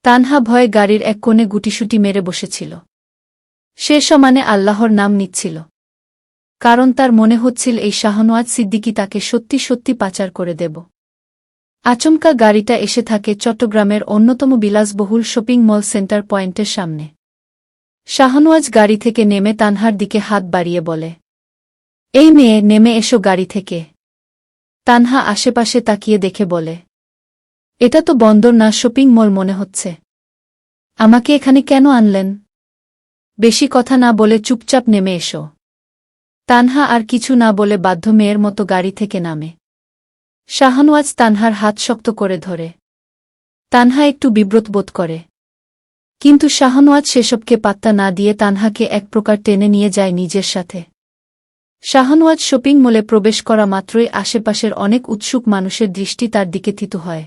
তানহা ভয়ে গাড়ির এক কোণে গুটিসুটি মেরে বসেছিল। সে সমানে আল্লাহর নাম নিচ্ছিল, কারণ তার মনে হচ্ছিল এই শাহনওয়াজ সিদ্দিকী তাকে সত্যি সত্যি পাচার করে দেব। আচমকা গাড়িটা এসে থাকে চট্টগ্রামের অন্যতম বিলাসবহুল শপিং মল সেন্টার পয়েন্টের সামনে। শাহনওয়াজ গাড়ি থেকে নেমে তানহার দিকে হাত বাড়িয়ে বলে, এই মেয়ে, নেমে এসো গাড়ি থেকে। তানহা আশেপাশে তাকিয়ে দেখে বলে, এটা তো বন্দর না, শপিং মল মনে হচ্ছে। আমাকে এখানে কেন আনলেন? বেশি কথা না বলে চুপচাপ নেমে এসো। তানহা আর কিছু না বলে বাধ্য মেয়ের মতো গাড়ি থেকে নামে। শাহনওয়াজ তানহার হাত শক্ত করে ধরে। তানহা একটু বিব্রত বোধ করে, কিন্তু শাহনওয়াজ সেসবকে পাত্তা না দিয়ে তানহাকে এক প্রকার টেনে নিয়ে যায় নিজের সাথে। শাহনওয়াজ শপিং মলে প্রবেশ করা মাত্রই আশেপাশের অনেক উৎসুক মানুষের দৃষ্টি তার দিকে থিত হয়।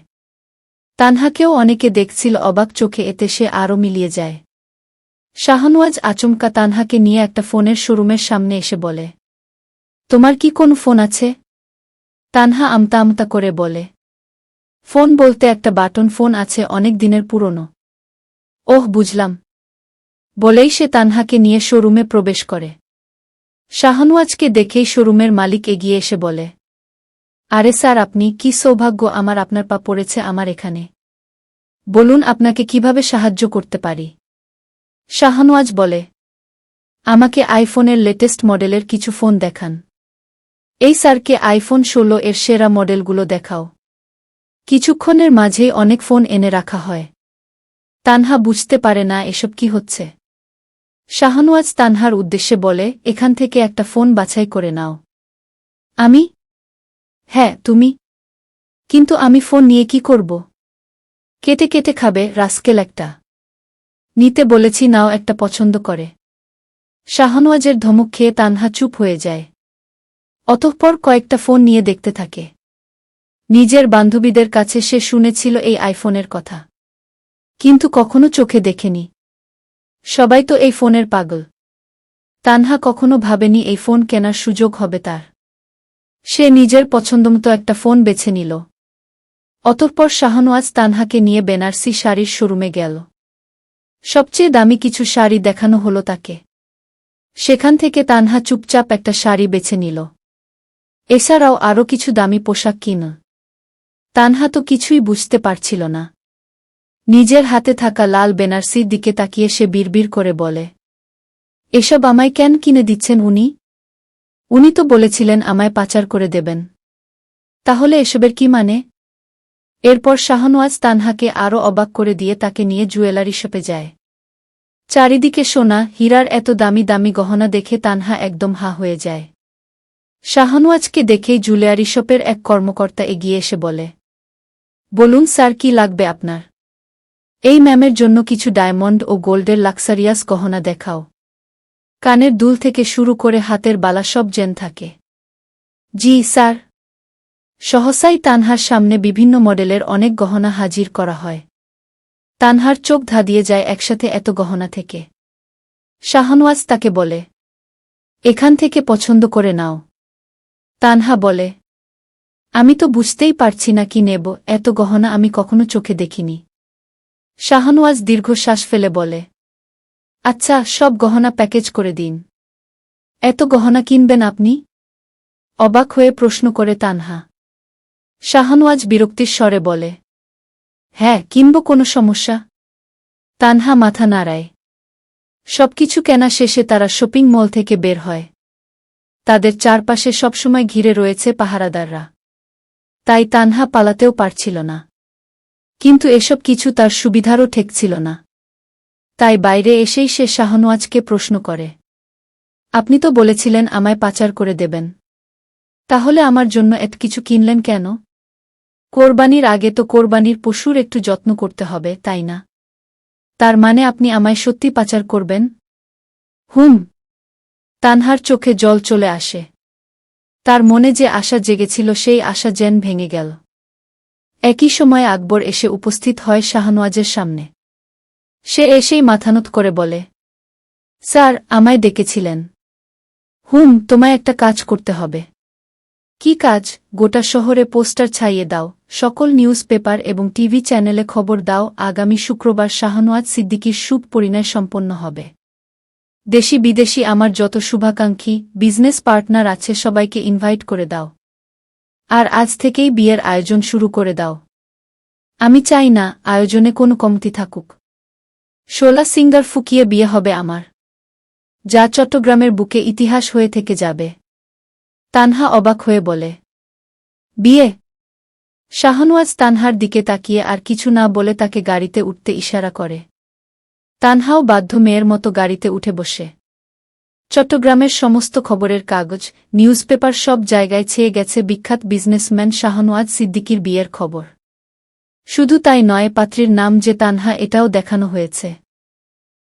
তানহাকেও অনেকে দেখছিল অবাক চোখে, এতে সে আরও মিলিয়ে যায়। শাহনওয়াজ আচমকা তানহাকে নিয়ে একটা ফোনের শোরুমের সামনে এসে বলে, তোমার কি কোন ফোন আছে? তানহা আমতা আমতা করে বলে, ফোন বলতে একটা বাটন ফোন আছে, অনেক দিনের পুরনো। ওহ, বুঝলাম। বলেই সে তানহাকে নিয়ে শোরুমে প্রবেশ করে। শাহনওয়াজকে দেখেই শোরুমের মালিক এগিয়ে এসে বলে, আরে স্যার, আপনি, কি সৌভাগ্য আমার, আপনার পা পড়েছে আমার এখানে। বলুন, আপনাকে কিভাবে সাহায্য করতে পারি? শাহনওয়াজ বলে, আমাকে আইফোনের লেটেস্ট মডেলের কিছু ফোন দেখান। এই স্যারকে আইফোন 16 এর সেরা মডেলগুলো দেখাও। কিছুক্ষণের মাঝেই অনেক ফোন এনে রাখা হয়। তানহা বুঝতে পারে না এসব কি হচ্ছে। শাহনওয়াজ তানহার উদ্দেশ্যে বলে, এখান থেকে একটা ফোন বাছাই করে নাও। আমি? হ্যাঁ, তুমি। কিন্তু আমি ফোন নিয়ে কি করব? কেটে কেটে খাবে, রাস্কেল একটা। নিতে বলেছি, নাও, একটা পছন্দ করে। শাহনওয়াজের ধমক খেয়ে তানহা চুপ হয়ে যায়। অতঃপর কয়েকটা ফোন নিয়ে দেখতে থাকে। নিজের বান্ধবীদের কাছে সে শুনেছিল এই আইফোনের কথা, কিন্তু কখনো চোখে দেখেনি। সবাই তো এই ফোনের পাগল। তানহা কখনো ভাবেনি এই ফোন কেনার সুযোগ হবে তার। সে নিজের পছন্দমতো একটা ফোন বেছে নিল। অতঃপর শাহনওয়াজ তানহাকে নিয়ে বেনারসি শাড়ির শোরুমে গেল। সবচেয়ে দামি কিছু শাড়ি দেখানো হলো তাকে। সেখান থেকে তানহা চুপচাপ একটা শাড়ি বেছে নিল। এছাড়াও আরও কিছু দামি পোশাক কিনল। তানহা তো কিছুই বুঝতে পারছিল না। নিজের হাতে থাকা লাল বেনারসির দিকে তাকিয়ে সে বিড়বিড় করে বলে, এসব আমায় কেন কিনে দিচ্ছেন উনি? উনি তো বলেছিলেন আমায় পাচার করে দেবেন। তাহলে এসবের কি মানে? এরপর শাহনওয়াজ তানহাকে আরও অবাক করে দিয়ে তাকে নিয়ে জুয়েলারি শপে যায়। চারিদিকে সোনা, হীরার এত দামি দামি গহনা দেখে তানহা একদম হা হয়ে যায়। শাহনওয়াজকে দেখেই জুয়েলারি শপের এক কর্মকর্তা এগিয়ে এসে বলে, বলুন স্যার, কি লাগবে আপনার? এই ম্যামের জন্য কিছু ডায়মন্ড ও গোল্ডের লাক্সারিয়াস গহনা দেখাও। কানের দুল থেকে শুরু করে হাতের বালা সব জেন থাকে। জি স্যার। সহসাই তানহার সামনে বিভিন্ন মডেলের অনেক গহনা হাজির করা হয়। তানহার চোখ ধাঁধিয়ে যায় একসাথে এত গহনা থেকে। শাহনওয়াজ তাকে বলে, এখান থেকে পছন্দ করে নাও। তানহা বলে, আমি তো বুঝতেই পারছি না কি নেব, এত গহনা আমি কখনো চোখে দেখিনি। শাহনওয়াজ দীর্ঘশ্বাস ফেলে বলে, আচ্ছা, সব গহনা প্যাকেজ করে দিন। এত গহনা কিনবেন আপনি? অবাক হয়ে প্রশ্ন করে তানহা। শাহনওয়াজ বিরক্তির স্বরে বলে, হ্যাঁ, কিনব, কোনো সমস্যা? তানহা মাথা নাড়ায়। সবকিছু কেনা শেষে তারা শপিং মল থেকে বের হয়। তাদের চারপাশে সবসময় ঘিরে রয়েছে পাহারাদাররা। তাই তানহা পালাতেও পারছিল না। কিন্তু এসব কিছু তার সুবিধারও ঠেকছিল না। তাই বাইরে এসেই সে শাহনওয়াজকে প্রশ্ন করে, আপনি তো বলেছিলেন আমায় পাচার করে দেবেন। তাহলে আমার জন্য এত কিছু কিনলেন কেন? কোরবানির আগে তো কোরবানির পশুর একটু যত্ন করতে হবে, তাই না? তার মানে আপনি আমায় সত্যি পাচার করবেন? হুম। তানহার চোখে জল চলে আসে। তার মনে যে আশা জেগেছিল সেই আশা যেন ভেঙে গেল। একই সময় আকবর এসে উপস্থিত হয় শাহনওয়াজের সামনে। সে এসেই মাথানত করে বলে, স্যার, আমায় ডেকেছিলেন? হুম, তোমায় একটা কাজ করতে হবে। কি কাজ? গোটা শহরে পোস্টার ছাইয়ে দাও, সকল নিউজ পেপার এবং টিভি চ্যানেলে খবর দাও, আগামী শুক্রবার শাহনওয়াজ সিদ্দিকীর শুভ পরিণয় সম্পন্ন হবে। দেশি বিদেশি আমার যত শুভাকাঙ্ক্ষী বিজনেস পার্টনার আছে সবাইকে ইনভাইট করে দাও। আর আজ থেকেই বিয়ের আয়োজন শুরু করে দাও। আমি চাই না আয়োজনে কোনো কমতি থাকুক। 16 সিঙ্গার ফুকিয়ে বিয়ে হবে আমার, যা চট্টগ্রামের বুকে ইতিহাস হয়ে থেকে যাবে। তানহা অবাক হয়ে বলে, বিয়ে? শাহনওয়াজ তানহার দিকে তাকিয়ে আর কিছু না বলে তাকে গাড়িতে উঠতে ইশারা করে। তানহাও বাধ্য মেয়ের মতো গাড়িতে উঠে বসে। চট্টগ্রামের সমস্ত খবরের কাগজ, নিউজ পেপার সব জায়গায় ছেয়ে গেছে বিখ্যাত বিজনেসম্যান শাহনওয়াজ সিদ্দিকীর বিয়ের খবর। শুধু তাই নয়, পাত্রীর নাম যে তানহা এটাও দেখানো হয়েছে।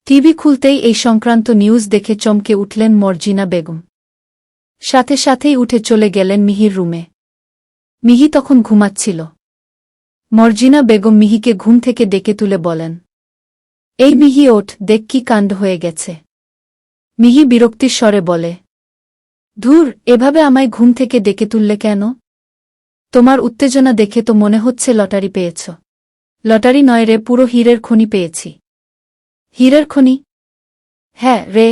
টিভি খুলতেই এই সংক্রান্ত নিউজ দেখে চমকে উঠলেন মর্জিনা বেগম। সাথে সাথেই উঠে চলে গেলেন মিহির রুমে। মিহি তখন ঘুমাচ্ছিল। মর্জিনা বেগম মিহিকে ঘুম থেকে ডেকে তুলে বলেন, এই মিহি ওঠ, দেখ কি কাণ্ড হয়ে গেছে। মিহি বিরক্তির স্বরে বলে, ধুর, এভাবে আমায় ঘুম থেকে ডেকে তুললে কেন? তোমার উত্তেজনা দেখে তো মনে হচ্ছে লটারি পেয়েছ। লটারি নয় রে, পুরো হীরের খনি পেয়েছি। হীরের খনি? হ্যাঁ রে।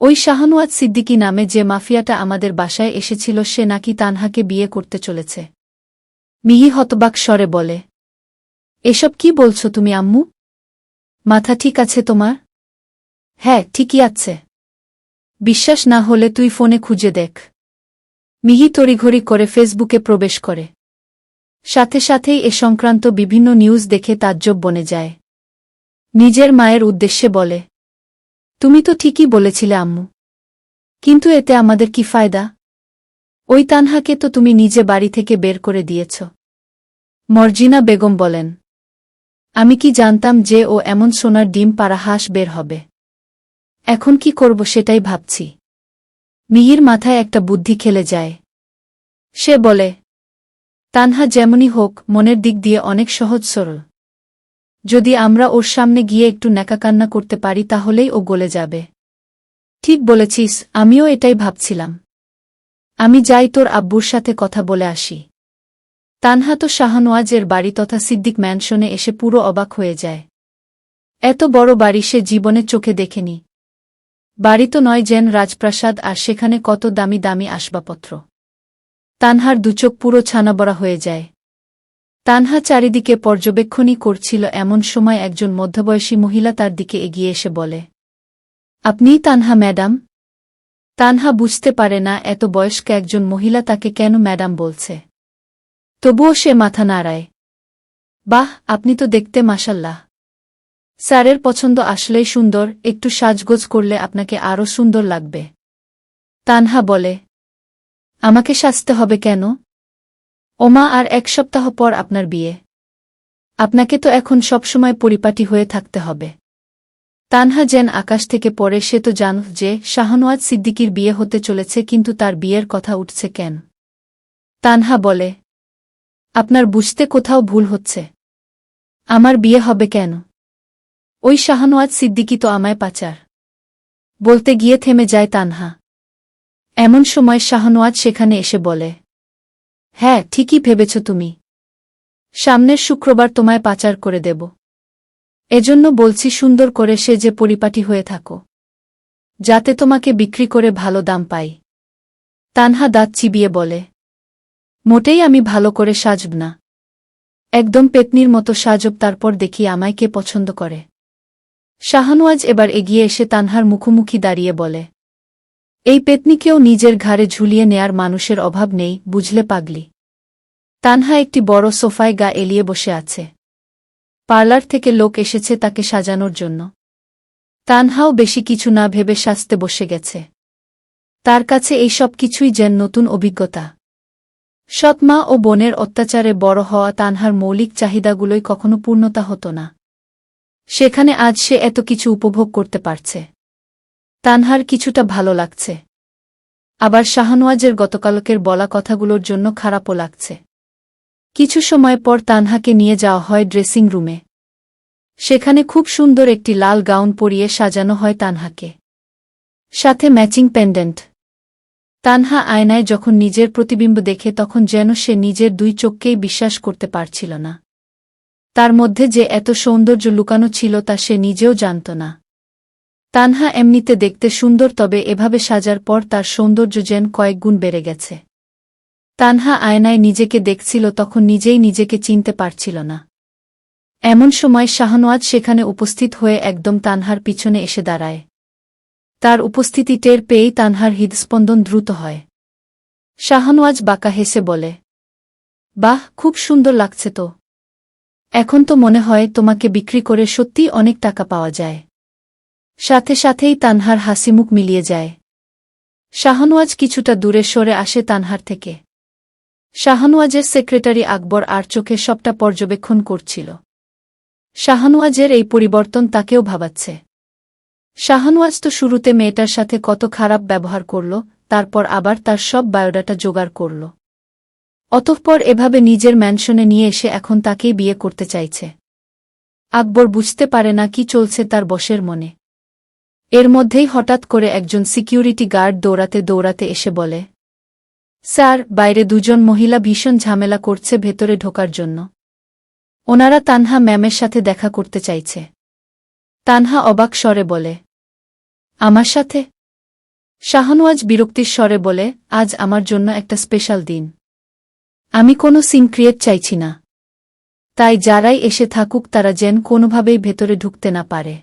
ওই শাহনওয়াজ সিদ্দিকী নামে যে মাফিয়াটা আমাদের বাসায় এসেছিল সে নাকি তানহাকে বিয়ে করতে চলেছে। মিহি হতবাক স্বরে বলে, এসব কি বলছো তুমি আম্মু? মাথা ঠিক আছে তোমার? হ্যাঁ, ঠিকই আছে। বিশ্বাস না হলে তুই ফোনে খুঁজে দেখ। মিহি তড়িঘড়ি করে ফেসবুকে প্রবেশ করে। সাথে সাথেই এ সংক্রান্ত বিভিন্ন নিউজ দেখে তাজ্জব বনে যায়। নিজের মায়ের উদ্দেশ্যে বলে, তুমি তো ঠিকই বলেছিলে আম্মু, কিন্তু এতে আমাদের কি ফায়দা? ওই তানহাকে তো তুমি নিজে বাড়ি থেকে বের করে দিয়েছ। মর্জিনা বেগম বলেন, আমি কি জানতাম যে ও এমন সোনার ডিম পাড়া হাঁস বের হবে। এখন কি করব সেটাই ভাবছি। মিহির মাথায় একটা বুদ্ধি খেলে যায়। সে বলে, তানহা যেমনই হোক মনের দিক দিয়ে অনেক সহজ সরল। যদি আমরা ওর সামনে গিয়ে একটু ন্যাকাকান্না করতে পারি তাহলেই ও গলে যাবে। ঠিক বলেছিস, আমিও এটাই ভাবছিলাম। আমি যাই তোর আব্বুর সাথে কথা বলে আসি। তানহা তো শাহনওয়াজের বাড়ি তথা সিদ্দিক ম্যানশনে এসে পুরো অবাক হয়ে যায়। এত বড় বাড়ি সে জীবনে চোখে দেখেনি। বাড়ি তো নয়, যেন রাজপ্রাসাদ, আর সেখানে কত দামি দামি আসবাবপত্র। তানহার দুচোখ পুরো ছানাবড়া হয়ে যায়। তানহা চারিদিকে পর্যবেক্ষণই করছিল, এমন সময় একজন মধ্যবয়সী মহিলা তার দিকে এগিয়ে এসে বলে, আপনিই তানহা ম্যাডাম? তানহা বুঝতে পারে না এত বয়স্ক একজন মহিলা তাকে কেন ম্যাডাম বলছে। তবুও সে মাথা নাড়ায়। বাহ, আপনি তো দেখতে মাশাল্লাহ। স্যারের পছন্দ আসলেই সুন্দর, একটু সাজগোজ করলে আপনাকে আরও সুন্দর লাগবে। তানহা বলে, আমাকে সাজতে হবে কেন? ওমা, আর 1 সপ্তাহ পর আপনার বিয়ে। আপনাকে তো এখন সবসময় পরিপাটি হয়ে থাকতে হবে। তানহা যেন আকাশ থেকে পড়ে, সে তো জানত যে শাহনওয়াজ সিদ্দিকীর বিয়ে হতে চলেছে, কিন্তু তার বিয়ের কথা উঠছে কেন? তানহা বলে, আপনার বুঝতে কোথাও ভুল হচ্ছে। আমার বিয়ে হবে কেন? ওই শাহনওয়াজ সিদ্দিকী তো আমায় পাচার। বলতে গিয়ে থেমে যায় তানহা। এমন সময় শাহনওয়াজ সেখানে এসে বলে, হ্যাঁ, ঠিকই ভেবেছ তুমি। সামনের শুক্রবার তোমায় পাচার করে দেব। এজন্য বলছি সুন্দর করে সেজে পরিপাটি হয়ে থাকো, যাতে তোমাকে বিক্রি করে ভালো দাম পাই। তানহা দাঁত চিবিয়ে বলে, মোটেই আমি ভালো করে সাজব না। একদম পেতনির মতো সাজব, তারপর দেখি আমায় কে পছন্দ করে। শাহনওয়াজ এবার এগিয়ে এসে তানহার মুখোমুখি দাঁড়িয়ে বলে, এই পেতনিকেও নিজের ঘাড়ে ঝুলিয়ে নেয়ার মানুষের অভাব নেই, বুঝলে পাগলি। তানহা একটি বড় সোফায় গা এলিয়ে বসে আছে। পার্লার থেকে লোক এসেছে তাকে সাজানোর জন্য। তানহাও বেশি কিছু না ভেবে সাজতে বসে গেছে। তার কাছে এই সব কিছুই যেন নতুন অভিজ্ঞতা। সৎ মা ও বোনের অত্যাচারে বড় হওয়া তানহার মৌলিক চাহিদাগুলোই কখনো পূর্ণতা হতো না। সেখানে আজ সে এত কিছু উপভোগ করতে পারছে। তানহার কিছুটা ভালো লাগছে, আবার শাহনওয়াজের গতকালকের বলা কথাগুলোর জন্য খারাপও লাগছে। কিছু সময় পর তানহাকে নিয়ে যাওয়া হয় ড্রেসিং রুমে। সেখানে খুব সুন্দর একটি লাল গাউন পরিয়ে সাজানো হয় তানহাকে, সাথে ম্যাচিং পেন্ডেন্ট। তানহা আয়নায় যখন নিজের প্রতিবিম্ব দেখে তখন যেন সে নিজের দুই চোখকেই বিশ্বাস করতে পারছিল না। তার মধ্যে যে এত সৌন্দর্য লুকানো ছিল তা সে নিজেও জানত না। তানহা এমনিতে দেখতে সুন্দর, তবে এভাবে সাজার পর তার সৌন্দর্য যেন কয়েক গুণ বেড়ে গেছে। তানহা আয়নায় নিজেকে দেখছিল, তখন নিজেই নিজেকে চিনতে পারছিল না। এমন সময় শাহনওয়াজ সেখানে উপস্থিত হয়ে একদম তানহার পিছনে এসে দাঁড়ায়। তার উপস্থিতি টের পেয়েই তানহার হৃদস্পন্দন দ্রুত হয়। শাহনওয়াজ বাঁকা হেসে বলে, বাহ, খুব সুন্দর লাগছে তো। এখন তো মনে হয় তোমাকে বিক্রি করে সত্যিই অনেক টাকা পাওয়া যায়। সাথে সাথেই তানহার হাসিমুখ মিলিয়ে যায়। শাহনওয়াজ কিছুটা দূরে সরে আসে তানহার থেকে। শাহনওয়াজের সেক্রেটারি আকবর আর চোখে সবটা পর্যবেক্ষণ করছিল। শাহনওয়াজের এই পরিবর্তন তাকেও ভাবাচ্ছে। শাহনওয়াজ তো শুরুতে মেয়েটার সাথে কত খারাপ ব্যবহার করল, তারপর আবার তার সব বায়োডাটা জোগাড় করল। অতঃপর এভাবে নিজের ম্যানশনে নিয়ে এসে এখন তাকেই বিয়ে করতে চাইছে। আকবর বুঝতে পারে না কি চলছে তার বসের মনে। এর মধ্যেই হঠাৎ করে একজন সিকিউরিটি গার্ড দৌড়াতে দৌড়াতে এসে বলে, স্যার, বাইরে দুজন মহিলা ভীষণ ঝামেলা করছে ভেতরে ঢোকার জন্য। ওনারা তানহা ম্যামের সাথে দেখা করতে চাইছে। তানহা অবাক স্বরে বলে, আমার সাথে? শাহনওয়াজ বিরক্তির স্বরে বলে, আজ আমার জন্য একটা স্পেশাল দিন। আমি কোনো সিন ক্রিয়েট চাইছি না। তাই যারাই এসে থাকুক তারা যেন কোনোভাবেই ভেতরে ঢুকতে না পারে।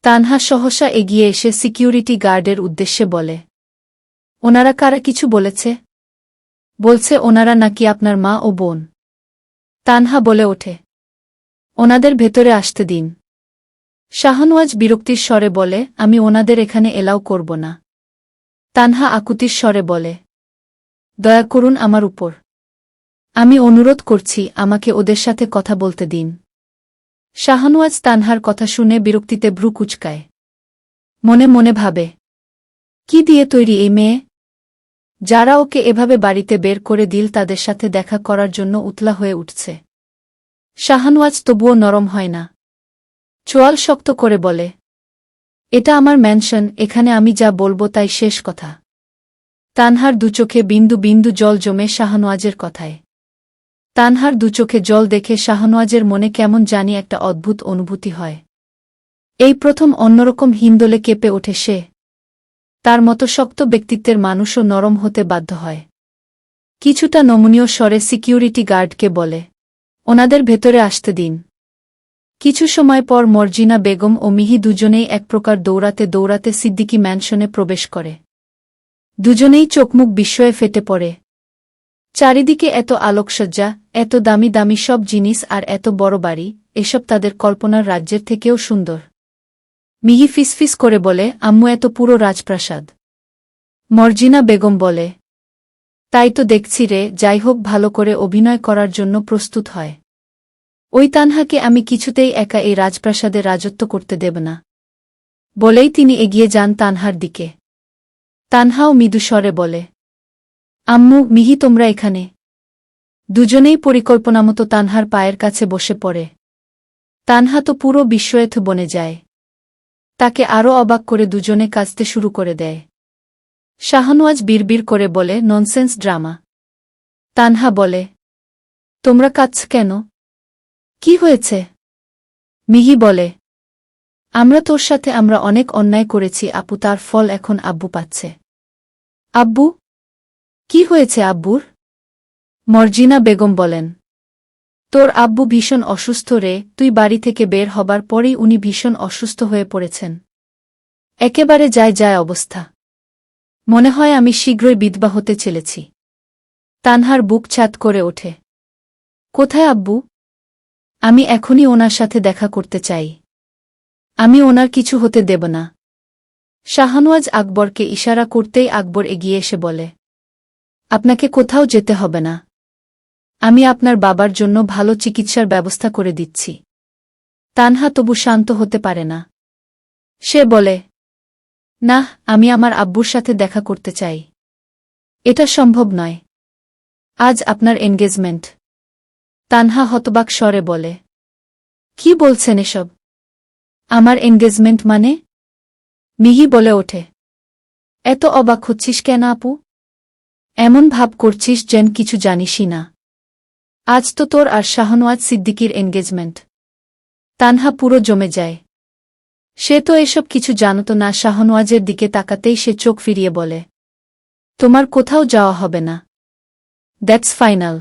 তানহা সহসা এগিয়ে এসে সিকিউরিটি গার্ডের উদ্দেশ্যে বলে, ওনারা কারা কিছু বলেছে? বলছে ওনারা নাকি আপনার মা ও বোন। তানহা বলে ওঠে, ওনাদের ভেতরে আসতে দিন। শাহনওয়াজ বিরক্তির স্বরে বলে, আমি ওনাদের এখানে এলাও করব না। তানহা আকুতির স্বরে বলে, দয়া করুন আমার উপর। আমি অনুরোধ করছি, আমাকে ওদের সাথে কথা বলতে দিন। শাহনওয়াজ তানহার কথা শুনে বিরক্তিতে ভ্রু কুঁচকায়। মনে মনে ভাবে, কি দিয়ে তৈরি এই মেয়ে? যারা ওকে এভাবে বাড়িতে বের করে দিল তাদের সাথে দেখা করার জন্য উতলা হয়ে উঠছে। শাহনওয়াজ তবুও নরম হয় না। চোয়াল শক্ত করে বলে, এটা আমার ম্যানশন, এখানে আমি যা বলবো তাই শেষ কথা। তানহার দুচোখে বিন্দু বিন্দু জল জমে শাহনওয়াজের কথায়। তানহার দুচোখে জল দেখে শাহনওয়াজের মনে কেমন জানি একটা অদ্ভুত অনুভূতি হয়। এই প্রথম অন্যরকম হিমদোলে কেঁপে ওঠে সে। তার মতো শক্ত ব্যক্তিত্বের মানুষও নরম হতে বাধ্য হয়। কিছুটা নমনীয় স্বরে সিকিউরিটি গার্ডকে বলে, ওনাদের ভেতরে আসতে দিন। কিছু সময় পর মর্জিনা বেগম ও মিহি দুজনেই এক প্রকার দৌড়াতে দৌড়াতে সিদ্দিকী ম্যানশনে প্রবেশ করে। দুজনেই চোখমুখ বিস্ময়ে ফেটে পড়ে। চারিদিকে এত আলোকসজ্জা, এত দামি দামি সব জিনিস আর এত বড় বাড়ি, এসব তাদের কল্পনার রাজ্যের থেকেও সুন্দর। মিহি ফিসফিস করে বলে, আম্মু, এত পুরো রাজপ্রাসাদ। মর্জিনা বেগম বলে, তাই তো দেখছি রে, যাই হোক, ভালো করে অভিনয় করার জন্য প্রস্তুত হয়। ওই তানহাকে আমি কিছুতেই একা এই রাজপ্রাসাদে রাজত্ব করতে দেব না। বলেই তিনি এগিয়ে যান তানহার দিকে। তানহাও মৃদু স্বরে বলে, আম্মু, মিহি, তোমরা এখানে। দুজনেই পরিকল্পনামতো তানহার পায়ের কাছে বসে পড়ে। তানহা তো পুরো বিস্ময়েথ বনে যায়। তাকে আরও অবাক করে দুজনে কাঁদতে শুরু করে দেয়। শাহনওয়াজ বিড়বিড় করে বলে, ননসেন্স ড্রামা। তানহা বলে, তোমরা কাঁদছ কেন? কি হয়েছে? মিহি বলে, আমরা অনেক অন্যায় করেছি আপু, তার ফল এখন আব্বু পাচ্ছে। আব্বু? কি হয়েছে আব্বুর? মর্জিনা বেগম বলেন, তোর আব্বু ভীষণ অসুস্থ রে, তুই বাড়ি থেকে বের হবার পরেই উনি ভীষণ অসুস্থ হয়ে পড়েছেন। একেবারে যায় যায় অবস্থা। মনে হয় আমি শীঘ্রই বিধবা হতে চলেছি। তানহার বুক ছাদ করে ওঠে। কোথায় আব্বু? আমি এখনই ওনার সাথে দেখা করতে চাই। আমি ওনার কিছু হতে দেব না। শাহনওয়াজ আকবরকে ইশারা করতেই আকবর এগিয়ে এসে বলে, আপনাকে কোথাও যেতে হবে না। আমি আপনার বাবার জন্য ভালো চিকিৎসার ব্যবস্থা করে দিচ্ছি। তানহা তবু শান্ত হতে পারে না। সে বলে, না, আমি আমার আব্বুর সাথে দেখা করতে চাই। এটা সম্ভব নয়। আজ আপনার এনগেজমেন্ট। তানহা হতবাক স্বরে বলে, কি বলছেন এসব? আমার এনগেজমেন্ট মানে? মিহি বলে ওঠে, এত অবাক হচ্ছিস কেন আপু? এমন ভাব করছিস যেন কিছু জানিসই না। আজ তো তোর আর শাহনওয়াজ সিদ্দিকীর এনগেজমেন্ট। তানহা পুরো জমে যায়। সে তো এসব কিছু জানত না। শাহনওয়াজের দিকে তাকাতেই সে চোখ ফিরিয়ে বলে, তোমার কোথাও যাওয়া হবে না। That's final.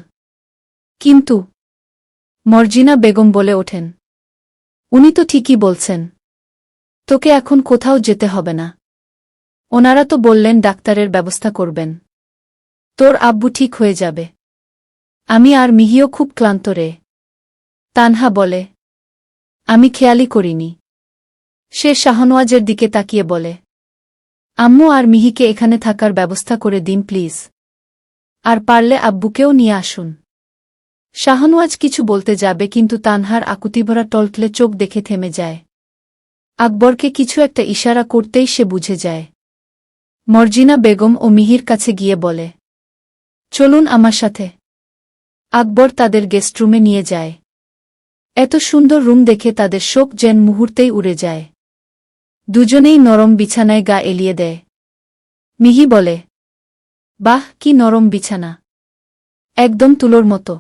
কিন্তু মর্জিনা বেগম বলে ওঠেন, উনি তো ঠিকই বলছেন। তোকে এখন কোথাও যেতে হবে না। ওনারা তো বললেন ডাক্তারের ব্যবস্থা করবেন। তোর আব্বু ঠিক হয়ে যাবে। আমি আর মিহিও খুব ক্লান্ত রে। তানহা বলে, আমি খেয়ালই করিনি। সে শাহনওয়াজের দিকে তাকিয়ে বলে, আম্মু আর মিহিকে এখানে থাকার ব্যবস্থা করে দিন প্লিজ। আর পারলে আব্বুকেও নিয়ে আসুন। শাহনওয়াজ কিছু বলতে যাবে কিন্তু তানহার আকুতিভরা টলটলে চোখ দেখে থেমে যায়। আকবরকে কিছু একটা ইশারা করতেই সে বুঝে যায়। মর্জিনা বেগম ও মিহির কাছে গিয়ে বলে, চলুন আমার সাথে। আকবর তাদের গেস্টরুমে নিয়ে যায়। এত সুন্দর রুম দেখে তাদের শোক যেন মুহূর্তেই উড়ে যায়। দুজনেই নরম বিছানায় গা এলিয়ে দেয়। মিহি বলে, বাহ, কি নরম বিছানা, একদম তুলোর মতো।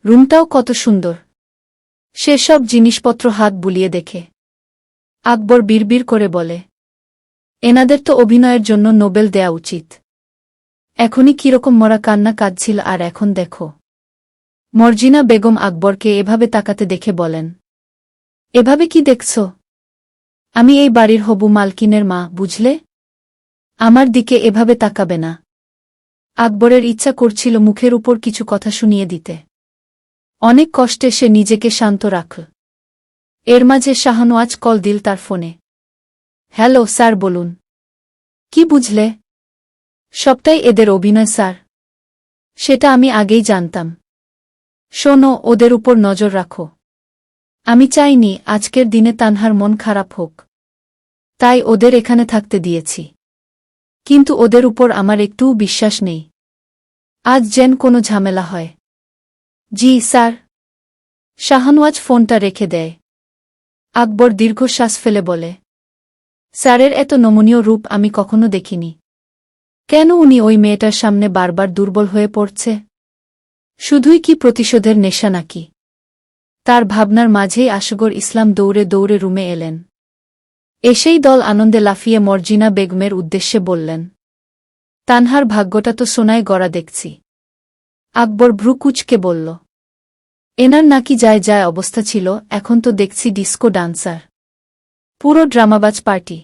রুমটাও কত সুন্দর। সে সব জিনিসপত্র হাত বুলিয়ে দেখে। আকবর বিড়বিড় করে বলে, এনাদের তো অভিনয়ের জন্য নোবেল দেয়া উচিত। এখনই কিরকম মরা কান্না কাঁদছিল আর এখন দেখো। মর্জিনা বেগম আকবরকে এভাবে তাকাতে দেখে বলেন, এভাবে কি দেখছ? আমি এই বাড়ির হবু মালকিনের মা, বুঝলে? আমার দিকে এভাবে তাকাবে না। আকবরের ইচ্ছা করছিল মুখের উপর কিছু কথা শুনিয়ে দিতে। অনেক কষ্টে সে নিজেকে শান্ত রাখল। এর মাঝে শাহনওয়াজ কল দিল তার ফোনে। হ্যালো স্যার, বলুন। কি বুঝলে? সবটাই এদের অভিনয় স্যার। সেটা আমি আগেই জানতাম। শোনো, ওদের উপর নজর রাখো। আমি চাইনি আজকের দিনে তানহার মন খারাপ হোক। তাই ওদের এখানে থাকতে দিয়েছি। কিন্তু ওদের উপর আমার একটুও বিশ্বাস নেই। আজ যেন কোনো ঝামেলা হয়। জি স্যার। শাহনওয়াজ ফোনটা রেখে দেয়। আকবর দীর্ঘশ্বাস ফেলে বলে, স্যারের এত নমনীয় রূপ আমি কখনো দেখিনি। কেন উনি ওই মেয়েটার সামনে বারবার দুর্বল হয়ে পড়ছে? শুধুই কি প্রতিশোধের নেশা নাকি? তার ভাবনার মাঝেই আসগর ইসলাম দৌড়ে দৌড়ে রুমে এলেন। এসেই দল আনন্দে লাফিয়ে মর্জিনা বেগমের উদ্দেশ্যে বললেন, তানহার ভাগ্যটা তো সোনায় গড়া দেখছি। আকবর ভ্রু কুঁচকে বলল, এনার নাকি যায় যায় অবস্থা ছিল, এখন তো দেখছি ডিস্কো ডান্সার। পুরো ড্রামাবাজ পার্টি।